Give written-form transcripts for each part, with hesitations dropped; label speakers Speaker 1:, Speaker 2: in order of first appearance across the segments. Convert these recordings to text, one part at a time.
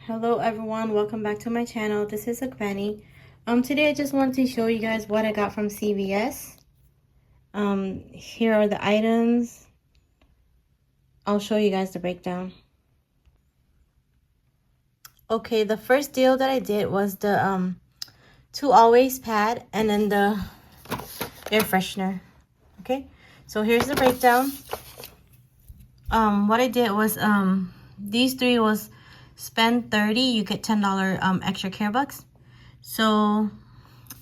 Speaker 1: Hello everyone, welcome back to my channel. This is Akbani. Today I just wanted to show you guys what I got from CVS. Here are the items. I'll show you guys the breakdown. Okay, the first deal that I did was the two always pad and then the air freshener. Okay, so here's the breakdown. What I did was these three was spend $30, you get $10 extra care bucks. So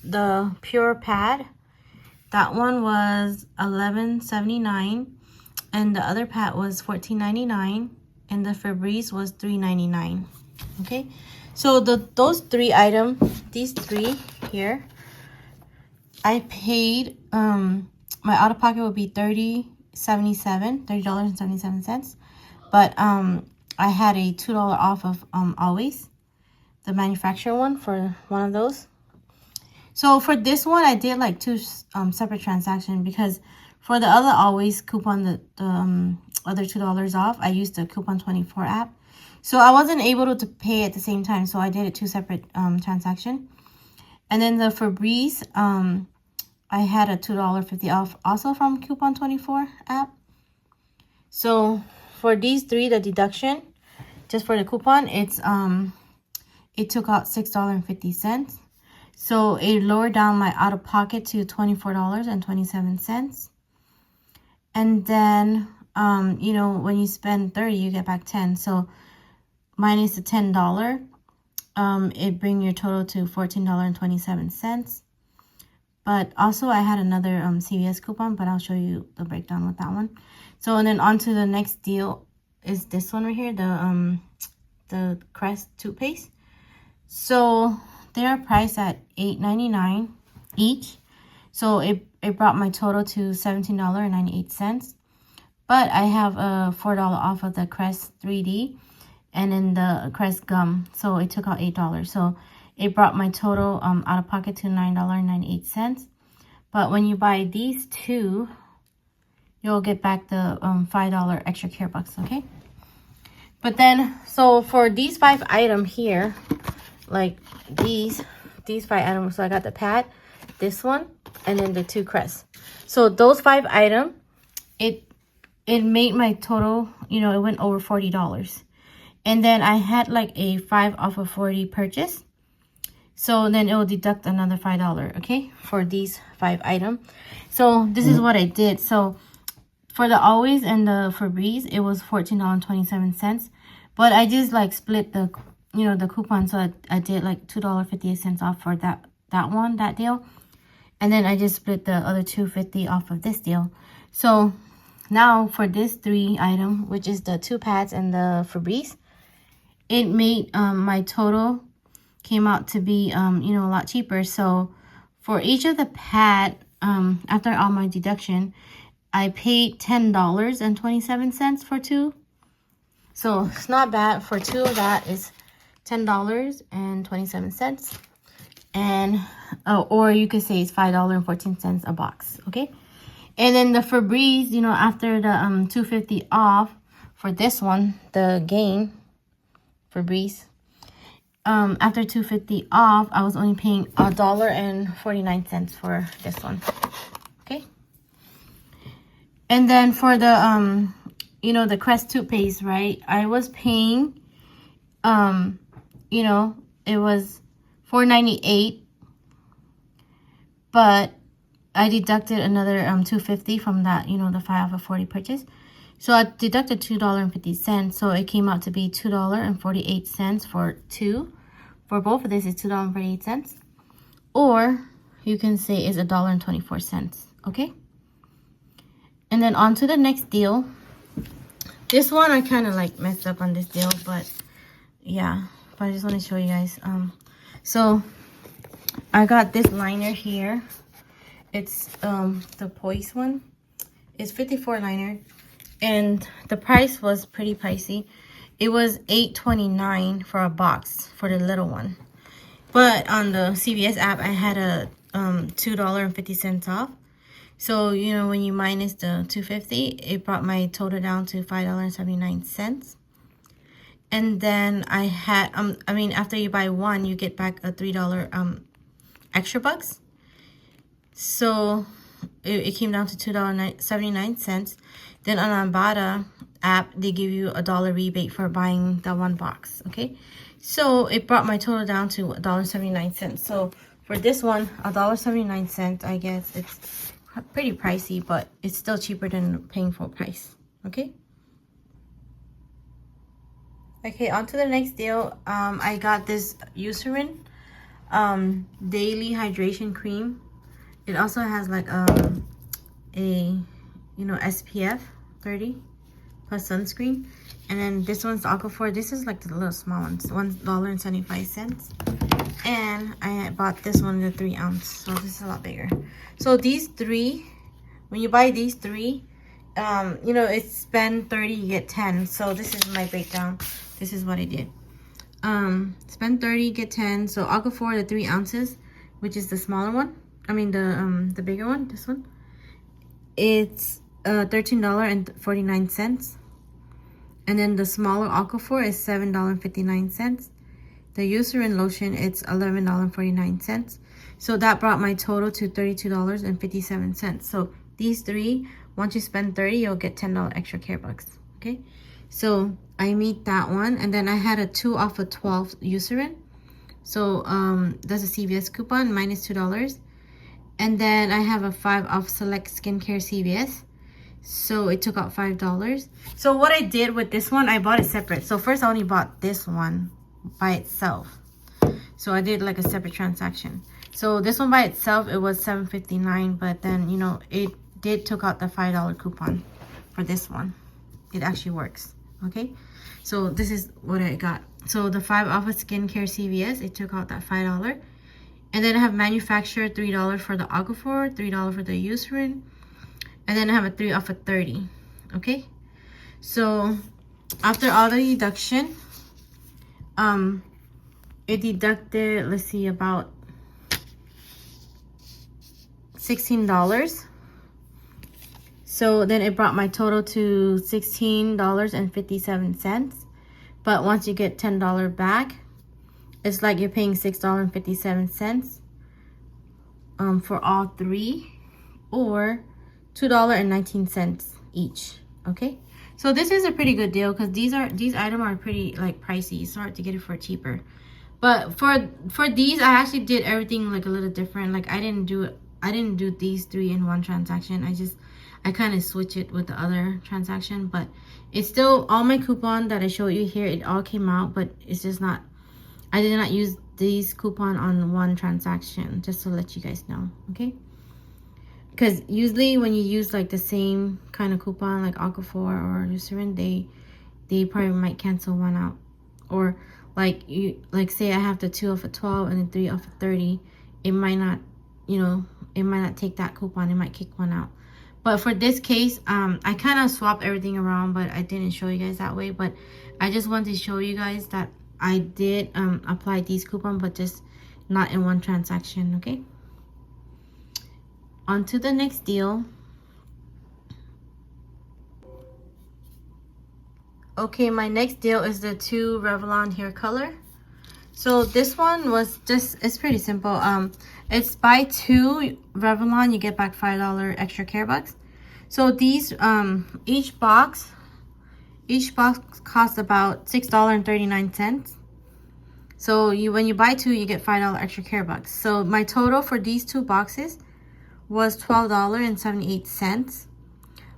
Speaker 1: the pure pad, that one was $11.79 and the other pad was $14.99 and the Febreze was $3.99. Okay, so those three items, these three here, I paid my out of pocket would be $30.77, but I had a $2 off of Always, the manufacturer one, for one of those. So for this one, I did like two separate transactions because for the other Always coupon, the other $2 off, I used the Coupon 24 app. So I wasn't able to pay at the same time, so I did it two separate transactions. And then the Febreze, I had a $2.50 off also from Coupon 24 app. So for these three, the deduction just for the coupon, it's it took out $6.50. So it lowered down my out of pocket to $24.27. And then you know, when you spend 30, you get back 10. So minus the $10, it bring your total to $14.27. But also I had another CVS coupon, but I'll show you the breakdown with that one. So and then on to the next deal is this one right here, the Crest toothpaste. So they are priced at $8.99 each. So it brought my total to $17.98. But I have a $4 off of the Crest 3D and then the Crest gum. So it took out $8. So it brought my total out of pocket to $9.98. But when you buy these two, you'll get back the $5 extra care bucks, okay? But then, so for these 5 items here, like these 5 items, so I got the pad, this one, and then the 2 crests. So those 5 items, it made my total, you know, it went over $40. And then I had like a 5 off of 40 purchase. So then it will deduct another $5, okay, for these 5 items. So this is what I did. So for the Always and the Febreze, it was $14.27. But I just like split the, you know, the coupon. So I did like $2.58 off for that deal. And then I just split the other $2.50 off of this deal. So now for this 3 item, which is the 2 pads and the Febreze, it made my total came out to be, you know, a lot cheaper. So for each of the pad, after all my deduction, I paid $10.27 for 2. So it's not bad. For 2 of that is $10.27. And, or you could say it's $5.14 a box, okay? And then the Febreze, you know, after the $2.50 off for this one, the Gain Febreze, after $2.50 off, I was only paying $1.49 for this one. Okay. And then for the you know, the Crest toothpaste, right? I was paying you know, it was $4.98, but I deducted another $2.50 from that, you know, the 5 off of 40 purchase. So I deducted $2.50, so it came out to be $2.48 for 2. For both of this is $2.48, or you can say it's $1.24. Okay. And then on to the next deal. This one I kind of like messed up on this deal, but yeah. But I just want to show you guys. So I got this liner here. It's the Poise one. It's 54 liner. And the price was pretty pricey. It was $8.29 for a box for the little one. But on the CVS app, I had a $2.50 off. So, you know, when you minus the $2.50, it brought my total down to $5.79. And then I had, I mean, after you buy one, you get back a $3 extra bucks. So it came down to $2.79. Then on Ibotta app, they give you a $1 rebate for buying that one box, okay? So it brought my total down to $1.79. So for this one, $1.79, I guess it's pretty pricey, but it's still cheaper than paying full price, okay? Okay, on to the next deal. I got this Eucerin daily hydration cream. It also has like a SPF 30 plus sunscreen. And then this one's the aquaphor. This is like the little small ones, $1.75. And I bought this one, the 3 ounce, so this is a lot bigger. So these three, when you buy these three, it's spend 30, you get 10. So this is my breakdown. This is what I did. Spend 30, get 10. So aquaphor, the 3 ounces, which is the smaller one. I mean the bigger one, this one. It's $13.49. And then the smaller aquaphor is $7.59. The Eucerin lotion, it's $11.49. So that brought my total to $32.57. So these three, once you spend 30, you'll get $10 extra care bucks. Okay, so I meet that one. And then I had a 2 off of 12 Eucerin. So that's a CVS coupon, minus $2. And then I have a 5 off select skincare CVS. So it took out $5. So what I did with this one, I bought it separate. So first I only bought this one by itself. So I did like a separate transaction. So this one by itself, it was $7.59, but then it did took out the $5 coupon for this one. It actually works. Okay, so this is what I got. So the 5 off of skincare CVS, it took out that $5. And then I have manufacturer $3 for the aquaphor, $3 for the Eucerin, and then I have a 3 off of 30. Okay, so after all the deduction, it deducted, let's see, about $16. So then it brought my total to $16.57. But once you get $10 back, it's like you're paying $6.57 for all three, or $2.19 each. Okay, so this is a pretty good deal because these items are pretty like pricey. It's hard to get it for cheaper. But for these, I actually did everything like a little different. Like I didn't do these three in one transaction. I kind of switch it with the other transaction, but it's still all my coupon that I showed you here. It all came out, but it's just not, I did not use these coupon on one transaction, just to let you guys know, okay? Because usually when you use like the same kind of coupon, like aquaphor or Eucerin, they probably might cancel one out. Or like say I have the 2 off of 12 and the 3 off of 30, it might not, it might not take that coupon. It might kick one out. But for this case, I kind of swapped everything around, but I didn't show you guys that way. But I just wanted to show you guys that I did apply these coupons, but just not in one transaction, okay? On to the next deal. Okay, my next deal is the 2 Revlon hair color. So this one was just, it's pretty simple. It's buy 2 Revlon, you get back $5 extra care bucks. So these, each box costs about $6.39. So when you buy 2, you get $5 extra care bucks. So my total for these 2 boxes was $12.78.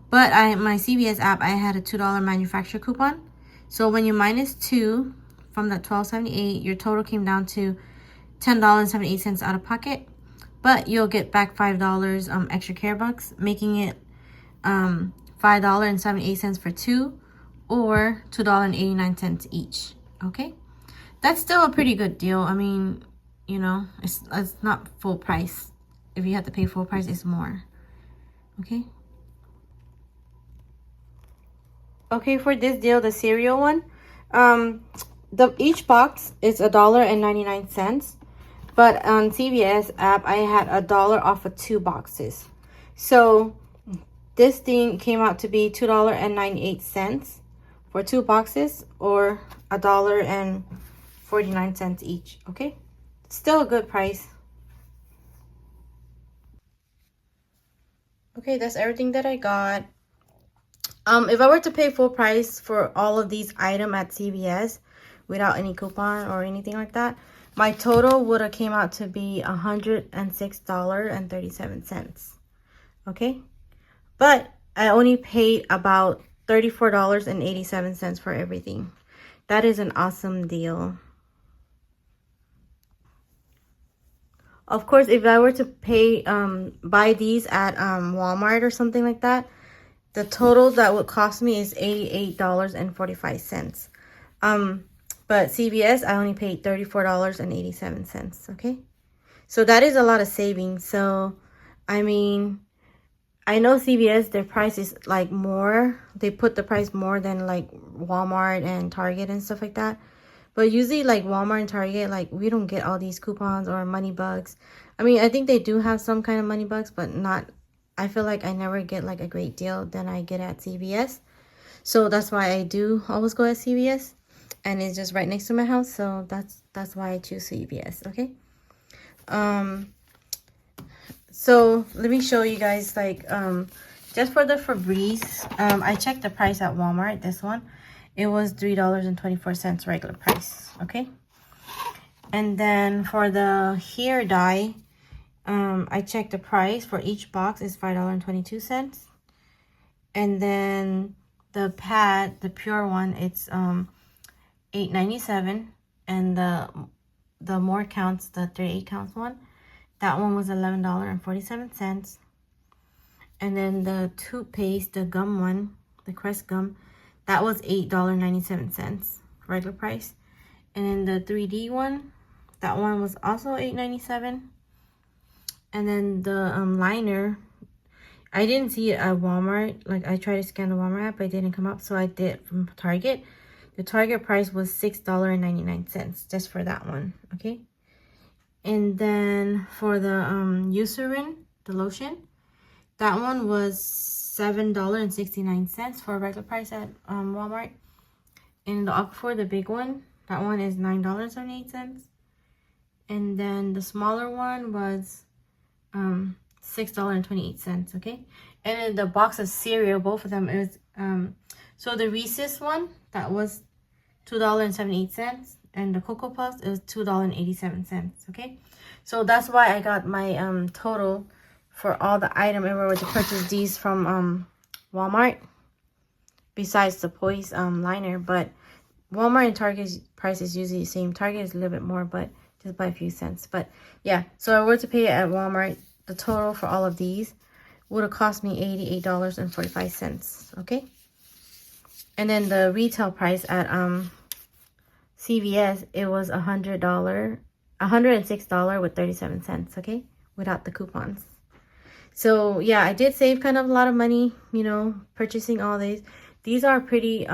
Speaker 1: But my CVS app, I had a $2 manufacturer coupon. So when you minus 2 from that $12.78, your total came down to $10.78 out of pocket. But you'll get back $5 extra care bucks, making it $5.78 for 2, or $2.89 each. Okay, that's still a pretty good deal. I mean, it's not full price. If you have to pay full price, it's more. Okay. Okay, for this deal, the cereal one, each box is $1.99. But on CVS app, I had $1 off of 2 boxes. So this thing came out to be $2.98 for 2 boxes, or $1.49 each. Okay, still a good price. Okay, that's everything that I got. If I were to pay full price for all of these items at CVS without any coupon or anything like that, my total would have came out to be $106.37. Okay, but I only paid about $34.87 for everything. That is an awesome deal. Of course, if I were to pay buy these at Walmart or something like that, the total that would cost me is $88.45. But CVS, I only paid $34.87. Okay, so that is a lot of savings. So I mean, I know CVS, their price is like more. They put the price more than like Walmart and Target and stuff like that. But usually like Walmart and Target, like we don't get all these coupons or money bugs. I mean, I think they do have some kind of money bugs, but not, I feel like I never get like a great deal than I get at CVS. So that's why I do always go at CVS. And it's just right next to my house. So that's why I choose CVS, okay? So let me show you guys like just for the Febreze, I checked the price at Walmart. This one, it was $3.24 regular price. Okay, and then for the hair dye, I checked the price for each box is $5.22, and then the pad, the pure one, it's $8.97, and the more counts, the 38 counts one, that one was $11.47. And then the toothpaste, the gum one, the Crest gum, that was $8.97 regular price. And then the 3D one, that one was also $8.97. And then the liner, I didn't see it at Walmart. Like I tried to scan the Walmart app, but it didn't come up, so I did from Target. The Target price was $6.99 just for that one. Okay. And then for the Eucerin, the lotion, that one was $7.69 for a regular price at Walmart. And the aquaphor, the big one, that one is $9.78. And then the smaller one was $6.28. Okay. And then the box of cereal, both of them is so the Reese's one, that was $2.78. And the Cocoa Puffs is $2.87. Okay, so that's why I got my total for all the item if I were to purchase these from Walmart, besides the Poise liner. But Walmart and Target's price is usually the same. Target is a little bit more, but just by a few cents. But yeah, so if I were to pay it at Walmart, the total for all of these would have cost me $88.45. Okay, and then the retail price at CVS, it was $106 with 37 cents, okay, without the coupons. So yeah, I did save kind of a lot of money, you know, purchasing all these. These are pretty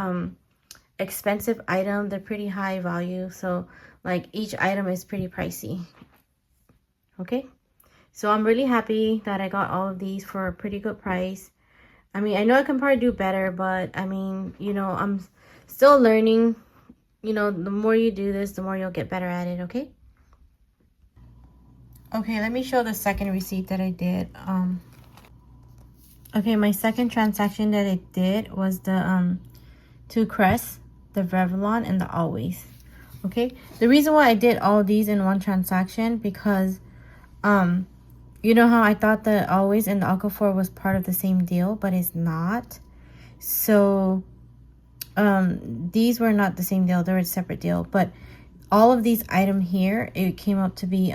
Speaker 1: expensive items. They're pretty high value, so like each item is pretty pricey. Okay, so I'm really happy that I got all of these for a pretty good price. I mean, I know I can probably do better, but I mean, you know, I'm still learning. You know, the more you do this, the more you'll get better at it, okay? Okay, let me show the second receipt that I did. Okay, my second transaction that I did was the two crests, the Revlon and the Always. Okay, the reason why I did all these in one transaction, because you know how I thought the Always and the aquaphor was part of the same deal, but it's not. So these were not the same deal, they were a separate deal. But all of these items here, it came up to be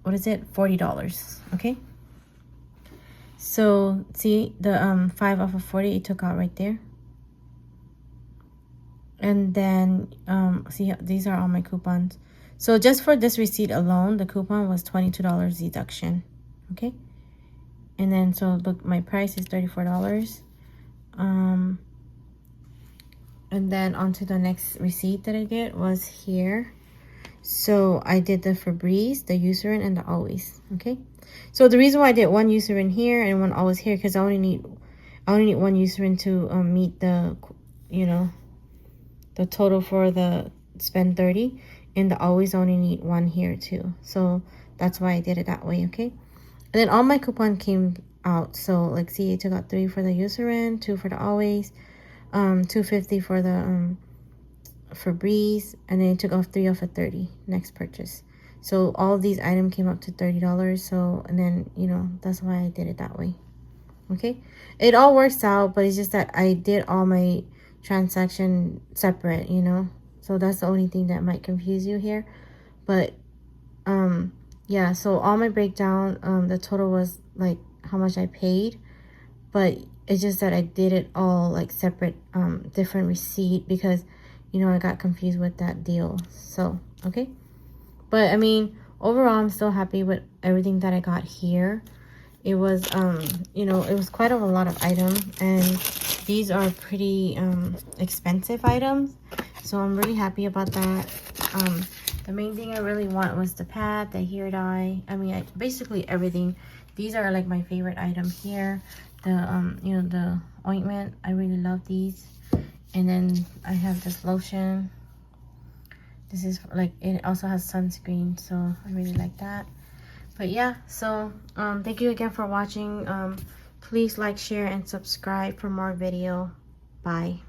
Speaker 1: what is it, $40. Okay, so see the 5 off of 40 it took out right there. And then see, these are all my coupons. So just for this receipt alone, the coupon was $22 deduction. Okay, and then so look, my price is $34. And then onto the next receipt that I did was here. So I did the Febreze, the Eucerin, and the Always. Okay, so the reason why I did one Eucerin here and one Always here, because I only need one Eucerin to meet the, you know, the total for the spend 30, and the always only need 1 here too. So that's why I did it that way, okay? And then all my coupon came out. So like, see, I took out 3 for the Eucerin, 2 for the always, 250 for the for Breeze, and then I took off 3 off of 30 next purchase. So all of these items came up to $30. So, and then, you know, that's why I did it that way. Okay, it all works out, but it's just that I did all my transaction separate, you know, so that's the only thing that might confuse you here. But yeah, so all my breakdown, the total was like how much I paid, but it's just that I did it all like separate, different receipt, because, you know, I got confused with that deal. So okay, but I mean, overall I'm still happy with everything that I got here. It was you know, it was quite a lot of items, and these are pretty expensive items, so I'm really happy about that. The main thing I really want was the pad, the hair dye, I mean, basically everything. These are like my favorite item here. The you know, the ointment, I really love these. And then I have this lotion. This is like, it also has sunscreen, so I really like that. But yeah, so thank you again for watching. Please like, share, and subscribe for more video. Bye.